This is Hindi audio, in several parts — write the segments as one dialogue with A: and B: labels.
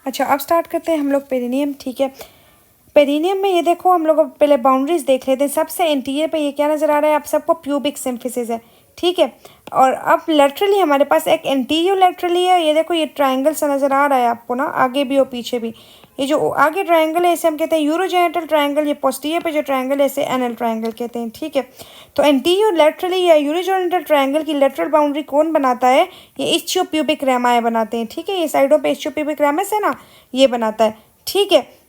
A: अच्छा, अब स्टार्ट करते हैं हम लोग पेरिनियम। ठीक है, पेरिनियम में ये देखो हम लोग पहले बाउंड्रीज देख लेते हैं। सबसे इंटीरियर पे ये क्या नज़र आ रहा है आप सबको? प्यूबिक सिम्फिसिस है। ठीक है, और अब लेटरली हमारे पास एक एंटीरियर लेटरली है। ये देखो ये ट्रायंगल सा नज़र आ रहा है आपको ना, आगे भी और पीछे भी। ये जो आगे ट्रायंगल है इसे हम कहते हैं यूरोजेनिटल ट्रायंगल। ये पोस्टीरियर पे जो ट्रायंगल है इसे एनल ट्रायंगल कहते हैं। ठीक है, तो एंटीरियर लेटरली या यूरोजेनिटल ट्रायंगल की लेटरल बाउंड्री कौन बनाता है? ये इस्चियोप्यूबिक रेमाए बनाते हैं। ठीक है, ये साइडों पे इस्चियोप्यूबिक रेमस है ना, ये बनाता है। ठीक है,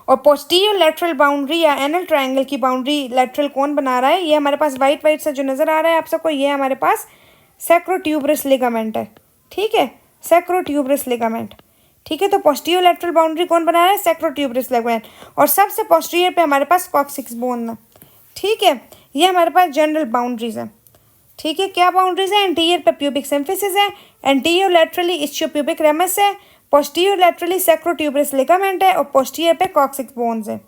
A: और पोस्टीरियर लेटरल बाउंड्री या एनल ट्रायंगल की बाउंड्री लेटरल कौन बना रहा है? ये हमारे पास वाइट वाइट सा जो नज़र आ रहा है आप सबको, ये हमारे पास सैक्रोट्यूबरस लिगामेंट है। ठीक है, सैक्रोट्यूबरस लिगामेंट। ठीक है, तो पोस्टीरियर लेटरल बाउंड्री कौन बना रहा है? Sacrotuberous ligament. और सबसे पोस्टीरियर पे हमारे पास कॉक्सिक्स बोन है। ठीक है, ये हमारे पास जनरल बाउंड्रीज है। ठीक है, क्या बाउंड्रीज है? एंटीरियर पे प्यूबिक सिम्फिसिस है, एंटीरियर लेटरली इस्चियोप्यूबिक रेमस है, पोस्टीरियर लेटरली सैक्रोट्यूबरस लिगामेंट है, और पोस्टीरियर पे कॉक्सिक्स बोन्स है।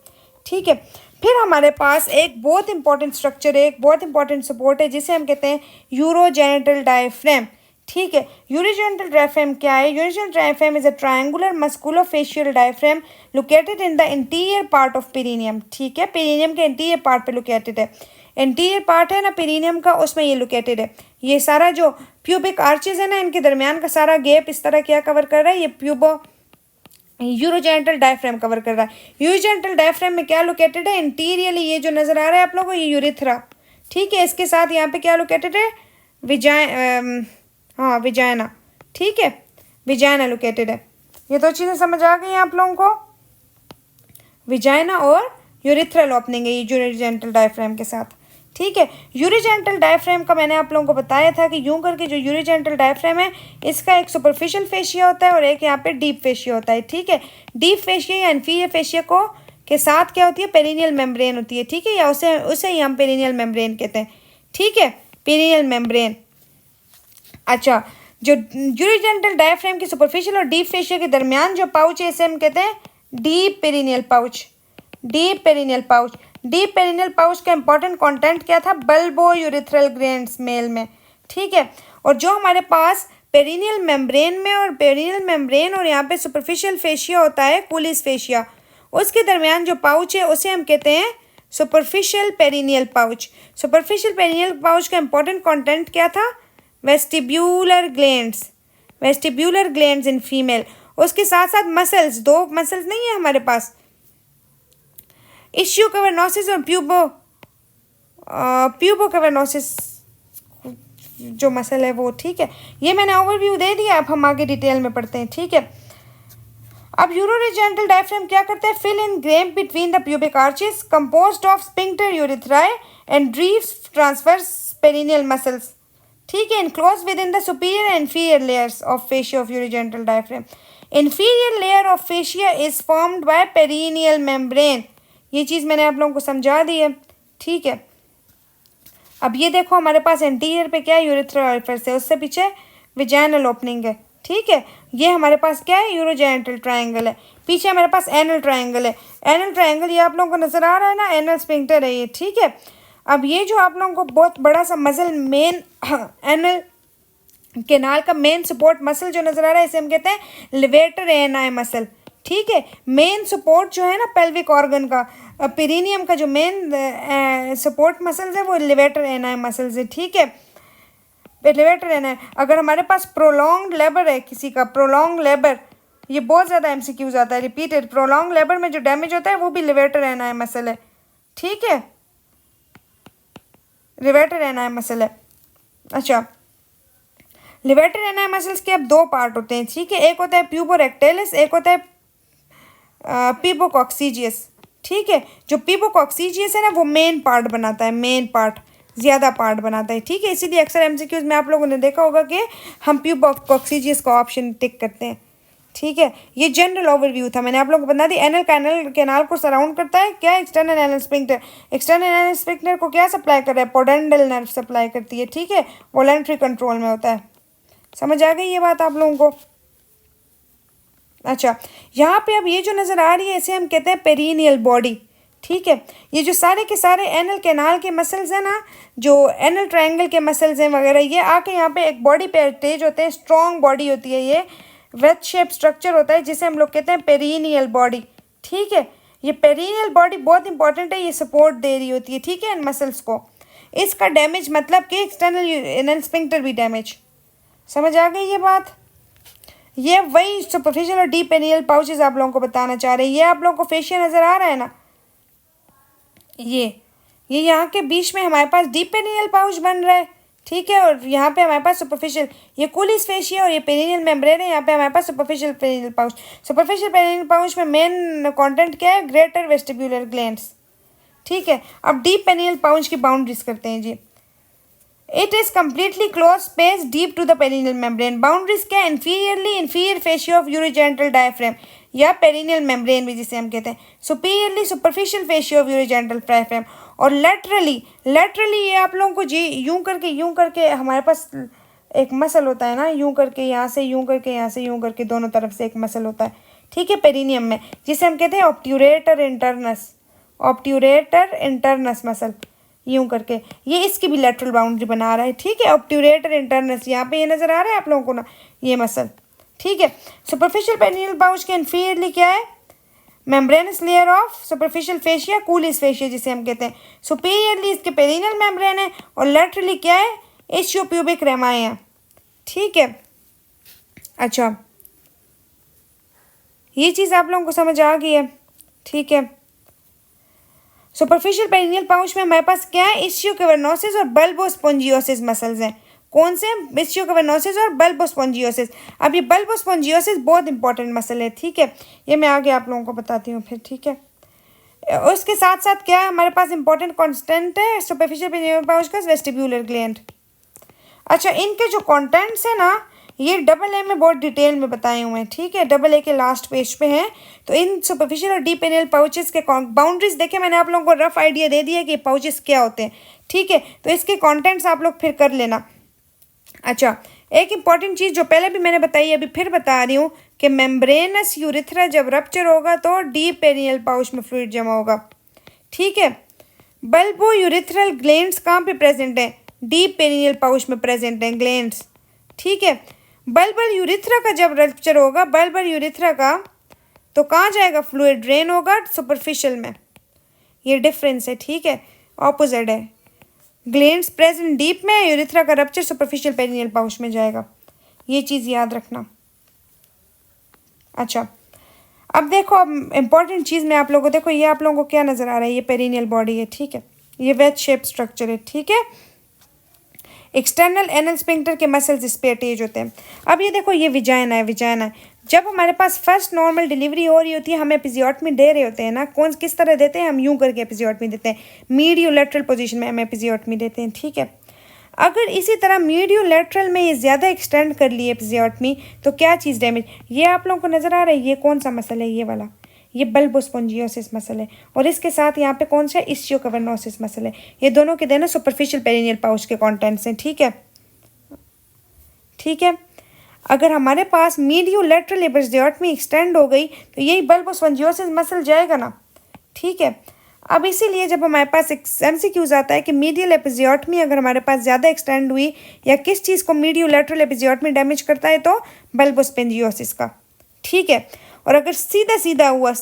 A: ठीक है, फिर हमारे पास एक बहुत इंपॉर्टेंट स्ट्रक्चर है, एक बहुत इंपॉर्टेंट सपोर्ट है, जिसे हम कहते हैं यूरोजेनिटल डायफ्राम। ठीक है, यूरोजेनिटल डायफ्राम क्या है? Urogenital diaphragm is a triangular musculofascial diaphragm located in the interior part of perineum. ठीक है, पेरिनियम के इंटीरियर पार्ट पे लोकेटेड है। इंटीरियर पार्ट है ना पेरिनियम का, उसमें ये लोकेटेड है। ये सारा जो प्यूबिक आर्चेज है ना, इनके दरमियान का सारा गैप इस तरह क्या कवर कर रहा है? ये यूरोजेनिटल डायफ्राम कवर कर रहा है। यूरोजेनिटल डायफ्राम में क्या लोकेटेड है? इंटीरियरली ये जो नज़र आ रहा है आप लोगों को, ये यूरिथ्रा। ठीक है, इसके साथ यहाँ पे क्या लोकेटेड है? विजाइना। ठीक है, विजाइना लोकेटेड है। ये दो चीज़ें समझ आ गई आप लोगों को? विजाइना और यूरिथ्रल ओपनिंग है ये यूरोजेनिटल डायफ्राम के साथ। ठीक है, यूरोजेनिटल डायफ्राम का मैंने आप लोगों को बताया था कि यूं करके जो यूरोजेनिटल डायफ्राम है इसका एक सुपरफिशियल फेशिया होता है और एक यहाँ पे डीप फेशिया होता है। ठीक है, डीप फेशिया या इन्फीरियर फेशिया को के साथ क्या होती है? पेरिनियल मेम्ब्रेन होती है। ठीक है, या उसे उसे ही हम पेरिनियल मेम्ब्रेन कहते हैं। ठीक है, पेरिनियल मेम्ब्रेन। अच्छा, जो यूरोजेनिटल डायफ्राम की सुपरफिशियल और डीप फेशिया के दरमियान जो पाउच है इसे हम कहते हैं deep perineal pouch. Deep perineal pouch. Deep perineal pouch का इंपॉर्टेंट कंटेंट क्या था? बल्बो यूरिथ्रल ग्लैंड्स मेल में। ठीक है, और जो हमारे पास पेरिनियल मेम्ब्रेन में और पेरिनियल मेम्ब्रेन और यहाँ पे सुपरफिशियल फेशिया होता है, कूलिस फेशिया, उसके दरमियान जो पाउच है उसे हम कहते हैं superficial perineal pouch. Superficial perineal pouch का इंपॉर्टेंट कंटेंट क्या था? Vestibular glands. Vestibular glands in female. उसके साथ साथ मसल्स, दो मसल्स नहीं है हमारे पास, इश्यू कैवर्नोसिस और प्यूबो कैवर्नोसिस जो मसल है वो। ठीक है, ये मैंने ओवरव्यू दे दिया, अब हम आगे डिटेल में पढ़ते हैं। ठीक है, अब यूरोजेनिटल डायफ्राम क्या करते हैं? Fill in gap between the pubic arches composed of sphincter urethrae and drives transverse perineal muscles. ठीक है, enclosed within the superior and inferior layers of fascia of urogenital diaphragm. Inferior layer of fascia is formed by perineal membrane. ये चीज़ मैंने आप लोगों को समझा दी है। ठीक है, अब ये देखो हमारे पास इंटीरियर पे क्या है? यूरिथ्रा ऑरिफिस है, उससे पीछे विजाइनल ओपनिंग है। ठीक है, ये हमारे पास क्या है? यूरोजेनिटल ट्रायंगल है। पीछे हमारे पास एनल ट्रायंगल है। एनल ट्रायंगल ये आप लोगों को नज़र आ रहा है ना, एनल स्फिंक्टर है ये। ठीक है, अब ये जो आप लोगों को बहुत बड़ा सा मसल मेन एनल केनाल का मेन सपोर्ट मसल जो नज़र आ रहा है इसे हम कहते हैं लिवेटर एनाई मसल। ठीक है, मेन सपोर्ट जो है ना पेल्विक ऑर्गन का, पेरिनियम का जो मेन सपोर्ट मसल्स है वो लिवेटर एनाई मसल्स है। ठीक है, लिवेटर एनाई। अगर हमारे पास प्रोलॉन्ग लेबर है किसी का, प्रोलॉन्ग लेबर, ये बहुत ज़्यादा एमसीक्यूज आता है, रिपीटेड। प्रोलॉन्ग लेबर में जो डैमेज होता है वो भी लिवेटर एनाई मसल है। ठीक है, लिवेटर एनाई मसल है। अच्छा, लिवेटर एनाई मसल्स के अब दो पार्ट होते हैं। ठीक है, एक होता है प्यूबोरेक्टाइलिस, एक होता है पीबोकॉक्सीजियस। ठीक है, जो पीबोकॉक्सीजियस है ना वो मेन पार्ट बनाता है, मेन पार्ट, ज़्यादा पार्ट बनाता है। ठीक है, इसीलिए अक्सर एमसीक्यूज में आप लोगों ने देखा होगा कि हम पीबोकॉक्सीजियस का ऑप्शन टिक करते हैं। ठीक है, ये जनरल ओवरव्यू था, मैंने आप लोगों को बता दी। एनल कैनाल को सराउंड करता है क्या? External anal sphincter. External anal sphincter को क्या सप्लाई कर रहा है? पोडेंडल नर्व सप्लाई करती है। ठीक है, वॉलंटरी कंट्रोल में होता है। समझ आ गई ये बात आप लोगों को? अच्छा, यहाँ पे अब ये जो नज़र आ रही है इसे हम कहते हैं पेरिनियल बॉडी। ठीक है, ये जो सारे के सारे एनल कैनाल के मसल्स हैं ना, जो एनल ट्रायंगल के मसल्स हैं वगैरह, ये आके यहाँ पे एक बॉडी पे अटैच होते हैं, स्ट्रॉन्ग बॉडी होती है ये, वेज शेप स्ट्रक्चर होता है जिसे हम लोग कहते हैं पेरिनियल बॉडी। ठीक है, ये पेरिनियल बॉडी बहुत इंपॉर्टेंट है, ये सपोर्ट दे रही होती है, ठीक है, इन मसल्स को। इसका डैमेज मतलब कि एक्सटर्नल एनल स्फिंक्टर भी डैमेज। समझ आ गई ये बात? ये वही सुपरफिशियल और डीप पेरिनियल पाउचेस आप लोगों को बताना चाह रहे हैं। ये आप लोगों को फेशिया नज़र आ रहा है ना, ये यहाँ के बीच में हमारे पास डीप पेरिनियल पाउच बन रहा है, ठीक है, और यहाँ पे हमारे पास सुपरफिशियल, ये कूलिस फेशिया और ये पेरिनियल मेम्ब्रेन है, यहाँ पे हमारे पास superficial perineal pouch. Superficial perineal pouch में मेन कंटेंट क्या है? Greater vestibular glands. ठीक है, अब डीप पेरिनियल पाउच की बाउंड्रीज करते हैं जी। It is completely close space deep to the perineal membrane. Boundaries क्या? Inferior fascia of urogenital diaphragm या पेरिनियल मेम्ब्रेन भी जिसे हम कहते हैं। Superiorly superficial fascia of urogenital diaphragm. और लेटरली ये आप लोगों को जी यूं करके हमारे पास एक मसल होता है ना, यूं करके यहाँ से, यूं करके यहाँ से, यूं करके दोनों तरफ से एक मसल होता है, ठीक है, पेरिनियम में, जिसे हम कहते हैं ऑब्ट्यूरेटर इंटरनस मसल। यूं करके ये इसकी भी लेटरल बाउंड्री बना रहा है, ठीक है, ऑब्ट्यूरेटर इंटरनस, यहाँ पे ये नज़र आ रहा है आप लोगों को ना, ये मसल, ठीक है। सुपरफिशियल पेरिनियल पाउच के इन्फीरियरली क्या है? Membranous layer of superficial fascia, Colles fascia जिसे हम कहते हैं। सुपीरियरली इसके पेरिनियल मेम्ब्रेन है और लेटरली क्या है? इस्चियोप्यूबिक रेमाए हैं, ठीक है। अच्छा, ये चीज़ आप लोगों को समझ आ गई है, ठीक है। सुपरफिशियल पेरिनियल पाउच में हमारे पास क्या है? इस्चियो कैवर्नोसिस और बल्बोस्पोंजियोसिस मसल्स हैं। कौन से? इस्चियो कैवर्नोसिस और बल्बोस्पोंजियोसिस। अब ये बल्बोस्पोंजियोसिस बहुत इंपॉर्टेंट मसल है, ठीक है, ये मैं आगे आप लोगों को बताती हूँ फिर, ठीक है। उसके साथ साथ क्या है हमारे पास इंपॉर्टेंट कॉन्स्टेंट है सुपरफिशियल पेरिनियल पाउच का? Vestibular gland. अच्छा, इनके जो कॉन्टेंट्स हैं ना, ये डबल ए में बहुत डिटेल में बताए हुए हैं, ठीक है, डबल ए के लास्ट पेज पे हैं। तो इन सुपरफिशियल और डीप पेरिनियल पाउचेस के बाउंड्रीज देखे मैंने आप लोगों को रफ आइडिया दे दिया कि पाउचेस क्या होते हैं, ठीक है। तो इसके कंटेंट्स आप लोग फिर कर लेना। अच्छा, एक इम्पॉर्टेंट चीज़ जो पहले भी मैंने बताई, अभी फिर बता रही हूँ कि मेम्ब्रेनस यूरिथ्रा जब रप्चर होगा तो डीप पेरिनियल पाउच में फ्लूइड जमा होगा, ठीक है। बल्बो यूरिथ्रल ग्लैंड्स कहाँ पे प्रेजेंट है? डीप पेरिनियल पाउच में प्रेजेंट हैं ग्लैंड्स, ठीक है। बल्बल यूरिथ्रा का जब रप्चर होगा, बल्बल यूरिथ्रा का, तो कहाँ जाएगा फ्लूइड? ड्रेन होगा सुपरफिशियल में। ये डिफरेंस है, ठीक है, ऑपोजिट है। ग्लैंड्स प्रेजेंट डीप में, यूरिथ्रा का रप्चर सुपरफिशियल पेरिनियल पाउच में जाएगा, ये चीज़ याद रखना। अच्छा, अब देखो, अब इम्पॉर्टेंट चीज़ मैं आप लोगों को, देखो ये आप लोगों को क्या नज़र आ रहा है? ये पेरिनियल बॉडी है, ठीक है, ये वेज शेप स्ट्रक्चर है, ठीक है। एक्सटर्नल एनल स्फिंक्टर के मसल्स इस पे अटैच होते हैं। अब ये देखो, ये विजाइना है। जब हमारे पास फर्स्ट नॉर्मल डिलीवरी हो रही होती है, हम एपिजियोटमी दे रहे होते हैं ना, कौन किस तरह देते हैं? हम यूं करके एपिजियोटमी देते हैं, मीडियोलैटरल पोजीशन में हम एपिजियोटमी देते हैं, ठीक है। अगर इसी तरह मीडियोलैटरल में ये ज़्यादा एक्सटेंड कर लिए एपिजियोटमी, तो क्या चीज़ डैमेज? ये आप लोगों को नज़र आ रहा है, ये कौन सा मसल है? ये वाला, ये बल्बोस्पोंजियोसिस मसल है। और इसके साथ यहाँ पे कौन सा? इस्चियो कैवर्नोसिस मसल है। ये दोनों के देना सुपरफिशियल पेरिनियल पाउच के कॉन्टेंट्स हैं, ठीक है, ठीक है। अगर हमारे पास मीडियोलैटरल एपिजियोटमी एक्सटेंड हो गई तो यही बल्बोस्पोंजियोसिस मसल जाएगा ना, ठीक है। अब इसीलिए जब हमारे पास एक एमसीक्यूज आता है कि मीडियल एपिजियोटमी अगर हमारे पास ज़्यादा एक्सटेंड हुई या किस चीज़ को मीडियोलैटरल एपिजियोटमी डैमेज करता है, तो बल्बोस्पोंजियोसिस का, ठीक है। और अगर सीधा हुआ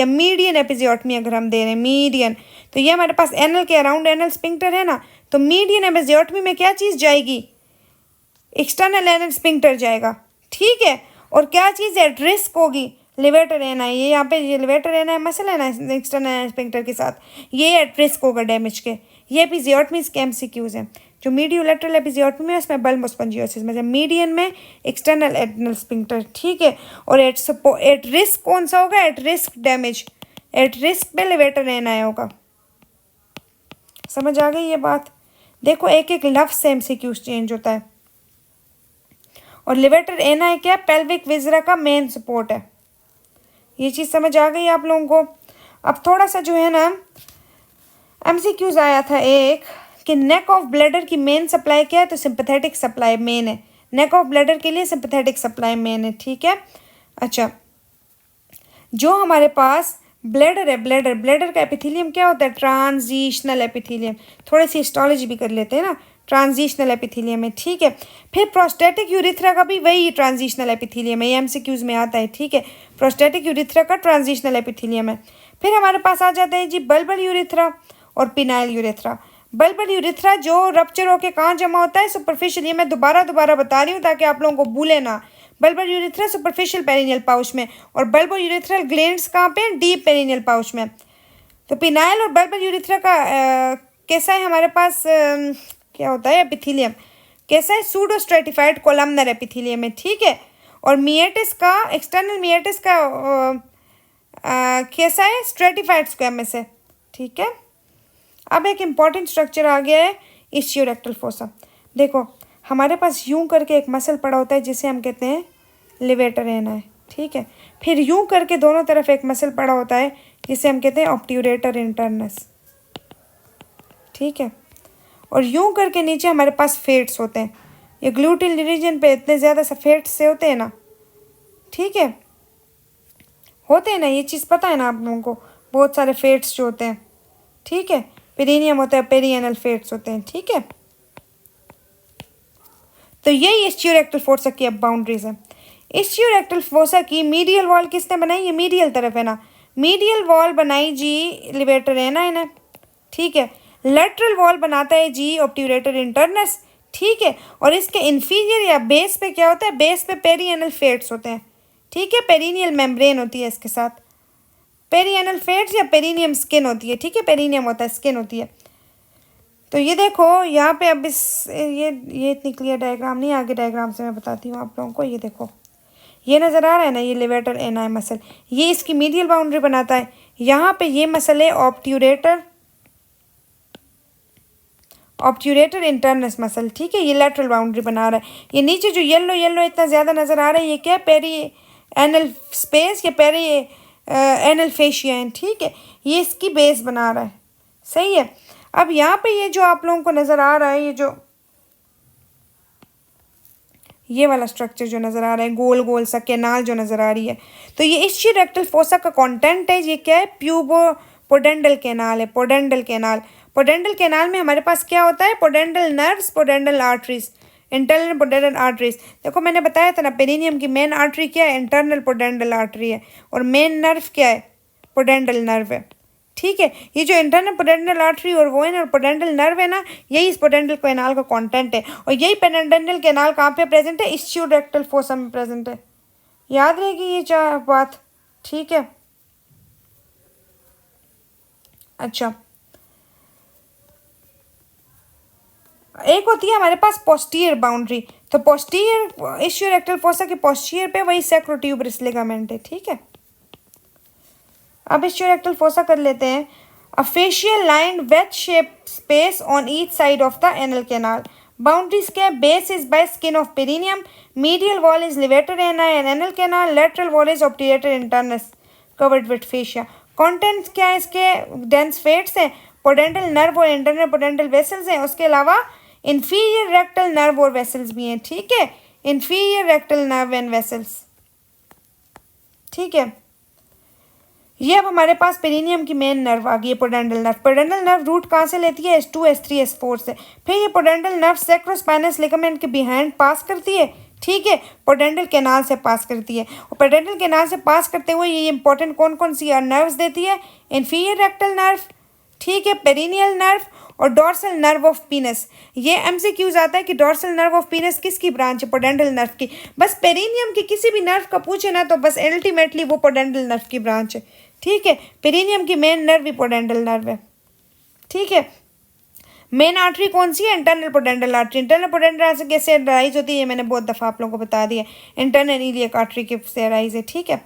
A: मीडियन एपिजियोटमी अगर हम दे रहे हैं मीडियन, तो ये हमारे पास एनल के अराउंड एनल स्फिंक्टर है ना, तो मीडियन एपिजियोटमी में क्या चीज़ जाएगी? एक्सटर्नल एनल स्फिंक्टर जाएगा, ठीक है। और क्या चीज़ एट रिस्क होगी? लिवेटर एना, ये यहाँ पे ये लिवेटर एना मसल है ना एक्सटर्नल एनल स्फिंक्टर के साथ, ये एट रिस्क होगा डैमेज के। ये एपिजियोटमी के एमसीक्यूज हैं। जो मीडियोलैटरल एपिजियोटमी में उसमें बल्बोस्पोंजियोसिस में, मीडियन में एक्सटर्नल एनल स्फिंक्टर, ठीक है। और एट रिस्क कौन सा होगा? At risk damage, at risk पे लिवेटर एना होगा। समझ आ गई ये बात? देखो, एक एक लफ्ज़ से एमसीक्यूज चेंज होता है। और लिवेटर एना है क्या? पेल्विक विजरा का मेन सपोर्ट है। ये चीज़ समझ आ गई आप लोगों को? अब थोड़ा सा जो है ना एमसीक्यूज आया था एक कि नेक ऑफ ब्लैडर की मेन सप्लाई क्या है? तो सिंपैथेटिक सप्लाई मेन है। नेक ऑफ ब्लैडर के लिए सिंपैथेटिक सप्लाई मेन है, ठीक है। अच्छा, जो हमारे पास ब्लैडर है, ब्लैडर का एपिथेलियम क्या होता है? Transitional epithelium. थोड़ी सी हिस्टोलॉजी भी कर लेते हैं ना। ट्रांजिशनल एपिथेलियम है, ठीक है। फिर प्रोस्टेटिक यूरिथ्रा का भी वही ट्रांजिशनल एपिथेलियम है, ये एमसीक्यूज में आता है, ठीक है। प्रोस्टेटिक यूरिथ्रा का ट्रांजिशनल एपिथेलियम है। फिर हमारे पास आ जाता है जी बल्बल यूरिथ्रा और पिनाइल यूरिथ्रा। बल्बल यूरिथ्रा जो रप्चर होकर कहाँ जमा होता है, सुपरफिशियल। ये मैं दोबारा बता रही हूँ ताकि आप लोगों को भूले ना। बल्बल यूरिथ्रा सुपरफिशियल पेरिनियल पाउच में, और बल्बो यूरिथ्रल ग्लैंड्स कहाँ पे, डीप पेरिनियल पाउच में। तो पिनाइल और बल्बल यूरिथ्रा का कैसा है हमारे पास, क्या होता है एपिथेलियम, कैसा है, सूडो स्ट्रेटिफाइड कोलमनर एपिथेलियम है, ठीक है। और मिएटिस का, एक्सटर्नल मिएटिस का कैसा है, स्ट्रेटिफाइड स्क्वेमस है, ठीक है। अब एक इम्पॉर्टेंट स्ट्रक्चर आ गया है इस्चियोरेक्टल फोसा। देखो हमारे पास यूं करके एक मसल पड़ा होता है जिसे हम कहते हैं लिवेटर एना है, ठीक है। फिर यूं करके दोनों तरफ एक मसल पड़ा होता है जिसे हम कहते हैं ऑब्ट्यूरेटर इंटरनस, ठीक है। और यूं करके नीचे हमारे पास फेट्स होते हैं। ये ग्लूटिल रीजन पे इतने ज़्यादा फेट्स से होते हैं ना, ठीक है, होते हैं ना, ये चीज़ पता है ना आप लोगों को, बहुत सारे फेट्स जो होते हैं, ठीक है। पेरिनियम होता है, पेरिएनल फेट्स होते हैं, ठीक है। तो यही इस्चियोरेक्टल फोसा की अब बाउंड्रीज है। इस्चियोरेक्टल फोसा की मीडियल वॉल किसने बनाई, ये मीडियल तरफ है ना, मीडियल वॉल बनाई जी लिवेटर एना ने, ठीक है। लेटरल वॉल बनाता है जी ऑब्ट्यूरेटर इंटरनस, ठीक है। और इसके इन्फीरियर या बेस पे क्या होता है, बेस पे पेरिएनल फेट्स होते हैं, ठीक है। पेरिनियल मेम्ब्रेन होती है इसके साथ, पेरिएनल फेट्स या पेरिनियम स्किन होती है, ठीक है। पेरिनियम होता है, स्किन होती है। तो ये देखो यहाँ पे अब ये इतनी क्लियर डायग्राम नहीं, आगे डायग्राम से मैं बताती हूँ आप लोगों को। ये देखो ये नज़र आ रहा है ना, ये लिवेटर एना मसल, ये इसकी मीडियल बाउंड्री बनाता है। यहाँ पे ये मसल है ऑब्ट्यूरेटर इंटरनस मसल, ठीक है। ये लेटरल बाउंड्री बना रहा है। ये नीचे जो येलो येलो इतना ज़्यादा नज़र आ रहा है, ये क्या है, पेरी एनल स्पेस या पेरी एनल फेशिया है, ठीक है। ये इसकी बेस बना रहा है, सही है। अब यहाँ पे ये जो आप लोगों को नज़र आ रहा है, ये वाला स्ट्रक्चर जो नज़र आ रहा है, गोल गोल सा कैनाल जो नज़र आ रही है, तो ये इस्चियोरेक्टल फोसा का कंटेंट है। ये क्या है, पोडेंडल कैनाल है, पोडेंडल कैनाल। पोडेंडल कैनाल में हमारे पास क्या होता है, pudendal nerves, pudendal arteries, internal pudendal arteries. देखो मैंने बताया था ना, पेरिनियम की मेन आर्टरी क्या है, इंटरनल पोडेंडल आर्टरी है, और मेन नर्व क्या है, पोडेंडल नर्व है, ठीक है। ये जो इंटरनल पोडेंडल आर्टरी और वो है ना पोडेंडल नर्व है ना, यही इस पोडेंडल कैनाल का कंटेंट है। और यही पोडेंडल कैनाल कहाँ पे प्रेजेंट है, इस्चियोरेक्टल फोसा में प्रेजेंट है। याद रहेगी ये बात, ठीक है। अच्छा, एक होती है हमारे पास पोस्टीरियर बाउंड्री। तो पोस्टीरियर इस्चियोरेक्टल फोसा के पोस्टीरियर पे वही सैक्रोट्यूबरस लिगामेंट है, ठीक है। अब इस्चियोरेक्टल फोसा कर लेते हैं। A facial line wedge shape space on each side of the anal canal. Boundaries क्या है, base is by skin of perineum, medial wall is levator ani and anal canal, lateral wall is obturator internus covered with fascia. Contents क्या है इसके, डेंस फेट्स हैं, पोडेंडल नर्व और इंटरनल पोडेंडल वेसल्स हैं, उसके अलावा इन्फीरियर रेक्टल नर्व और वेसल्स भी हैं, ठीक है। Inferior rectal nerve and vessels, ठीक है। ये अब हमारे पास पेरिनियम की मेन नर्व आ गई है, pudendal nerve. Pudendal nerve root कहाँ से लेती है, S2 S3 S4 से। फिर ये पोडेंडल नर्व सैक्रोस्पाइनस लिगामेंट के बिहाइंड पास करती है, ठीक है, पोडेंडल कैनाल से पास करती है। और पोडेंडल कैनाल से पास करते हुए ये इंपॉर्टेंट कौन कौन सी नर्व्स देती है, इन्फीरियर रेक्टल नर्व, ठीक है, पेरिनियल नर्व और डॉर्सल नर्व ऑफ पीनस। ये एमसीक्यूज आता है कि डॉर्सल नर्व ऑफ पीनस किसकी ब्रांच है, पोडेंडल नर्व की। बस पेरिनियम की किसी भी नर्व का पूछे ना तो बस अल्टीमेटली वो पोडेंडल नर्व की ब्रांच है, ठीक है। पेरिनियम की मेन नर्व भी पोडेंडल नर्व है, ठीक है। मेन आर्टरी कौन सी है, internal pudendal artery. Internal pudendal artery कैसे राइज होती है, ये मैंने बहुत दफ़ा आप लोगों को बता दिया, इंटरनल इलियक आर्टरी के से राइज है, ठीक है।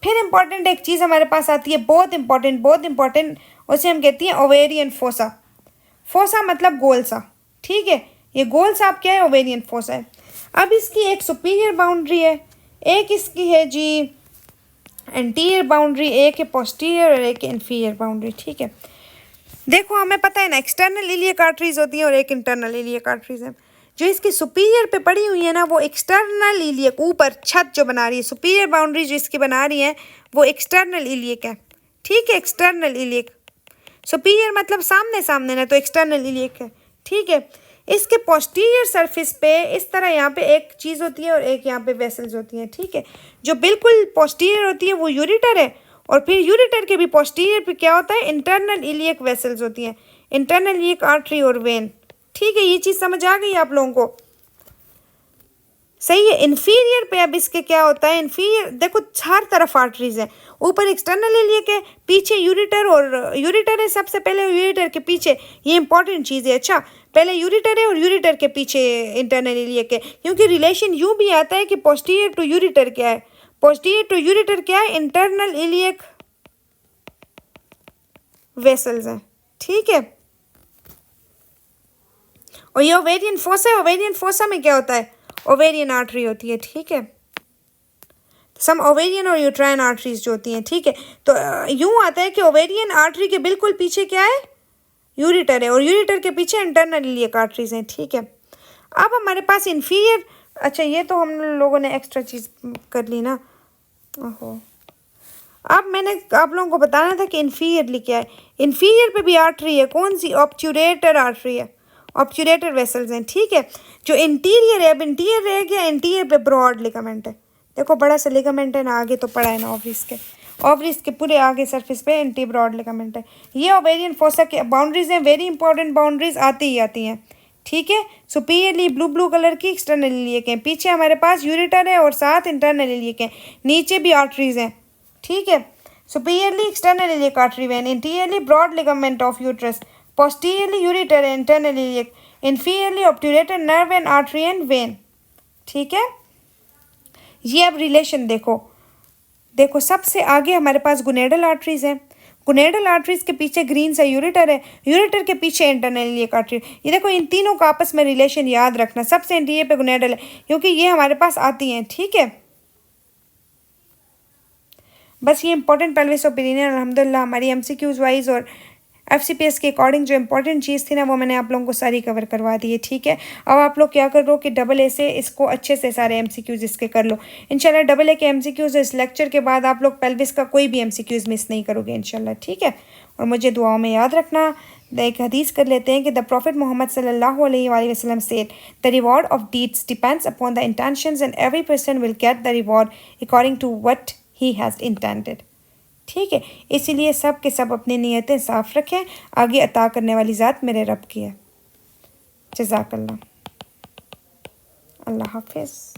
A: फिर इंपॉर्टेंट एक चीज़ हमारे पास आती है, बहुत इंपॉर्टेंट, उसे हम कहती हैं ओवेरियन फोसा। फोसा मतलब गोल सा, ठीक है। ये गोल सा आप क्या है, ओवेरियन फोसा है। अब इसकी एक सुपीरियर बाउंड्री है, एक इसकी है जी एंटीरियर बाउंड्री, एक है पोस्टीरियर और एक इन्फीरियर बाउंड्री, ठीक है। देखो हमें पता है ना, एक्सटर्नल इलियक आर्टरीज होती है और एक इंटरनल इलियक आर्टरीज है। जो इसकी सुपीरियर पे पड़ी हुई है ना, वो एक्सटर्नल इलियक, ऊपर छत जो बना रही है, सुपीरियर बाउंड्री जो इसकी बना रही है वो एक्सटर्नल इलियक है, ठीक है। एक्सटर्नल इलियक, सुपीरियर मतलब सामने सामने ना, तो एक्सटर्नल इलियक है, ठीक है। इसके पोस्टीरियर सरफेस पे इस तरह यहाँ पे एक चीज़ होती है और एक यहाँ पे वेसल्स होती हैं, ठीक है। जो बिल्कुल पोस्टीरियर होती है वो यूरेटर है, और फिर यूरेटर के भी पोस्टीरियर पे क्या होता है, इंटरनल इलियक वेसल्स होती हैं, इंटरनल इलियक आर्टरी और वेन, ठीक है। ये चीज़ समझ आ गई आप लोगों को, सही है। इन्फीरियर पे अब इसके क्या होता है, इन्फीरियर देखो हर तरफ आर्टरीज है, ऊपर एक्सटर्नल इलियक है, पीछे यूरेटर, और यूरेटर है सबसे पहले, यूरेटर के पीछे, ये इंपॉर्टेंट चीज़ है। अच्छा, पहले यूरेटर है और यूरेटर के पीछे इंटरनल इलियक है, क्योंकि रिलेशन यूँ भी आता है कि पोस्टीरियर टू यूरेटर क्या है, पोस्टीरियर टू यूरेटर क्या है, इंटरनल इलियक वेसल्स हैं, ठीक है। और ये ओवेरियन फोसा है, ओवेरियन फोसा में क्या होता है, ओवेरियन आर्टरी होती है, ठीक है। सम ओवेरियन और यूट्राइन आर्टरीज जो होती हैं, ठीक है। तो यूँ आता है कि ओवेरियन आर्टरी के बिल्कुल पीछे क्या है, यूरेटर है, और यूरेटर के पीछे इंटरनल इलियक आर्टरीज हैं, ठीक है। अब हमारे पास इन्फीरियर, अच्छा ये तो हम लोगों ने एक्स्ट्रा चीज़ कर ली ना, ओहो। अब मैंने आप लोगों को बताना था कि इन्फीरियर क्या है। इन्फीरियर पे भी आर्टरी है, कौन सी, ऑब्चुरेटर आर्टरी है, ऑब्चुरेटर वेसल्स हैं, ठीक है। जो इंटीरियर है, अब इंटीरियर रह गया, इंटीरियर पे ब्रॉड लिगामेंट है, देखो बड़ा सा लिगामेंट है ना, आगे तो पड़ा है ना ओवरीज के पूरे आगे सरफेस पे एंटी ब्रॉड लिगामेंट है। ये ओवेरियन फोसा के बाउंड्रीज हैं, वेरी इंपॉर्टेंट बाउंड्रीज आती ही आती हैं, ठीक है। सुपीरियरली ब्लू कलर की एक्सटर्नल इलियक हैं, पीछे हमारे पास यूरेटर है और साथ इंटरनल इलियक हैं, नीचे भी आर्टरीज हैं, ठीक है। Superiorly external iliac artery vein, inferiorly broad ligament of uterus, posteriorly ureter and internal iliac, inferiorly obturator nerve and artery and vein, ठीक है। ये अब रिलेशन देखो, देखो सबसे आगे हमारे पास गुनेडल आर्टरीज है, गुनेडल आर्टरीज के पीछे ग्रीन सा यूरेटर है, यूरेटर के पीछे इंटरनल इलियक आर्टरी। ये देखो इन तीनों का आपस में रिलेशन याद रखना, सबसे इंटीरियर पे गुनेडल है क्योंकि ये हमारे पास आती हैं, ठीक है। बस ये इंपॉर्टेंट पेल्विस ओपिनियन अल्हम्दुलिल्लाह हमारी एमसीक्यूज वाइज और एफसीपीएस के अकॉर्डिंग जो इंपॉर्टेंट चीज़ थी ना वो मैंने आप लोगों को सारी कवर करवा दी है, ठीक है। अब आप लोग क्या कर लो कि डबल ए से इसको अच्छे से सारे एमसीक्यूज इसके कर लो इंशाल्लाह। डबल ए के एमसीक्यूज इस लेक्चर के बाद आप लोग पेल्विस का कोई भी एमसीक्यूज मिस नहीं करोगे इंशाल्लाह, ठीक है। और मुझे दुआओं में याद रखना। एक हदीस कर लेते हैं कि द प्रॉफिट मोहम्मद सल्लल्लाहु अलैहि वसल्लम said the reward of deeds depends upon the intentions and every person will get the reward according to what he has intended, ठीक है। इसीलिए सब के सब अपनी नीयतें साफ़ रखें, आगे अता करने वाली ज़ात मेरे रब की है। जज़ाकल्लाह, अल्लाह हाफिज़।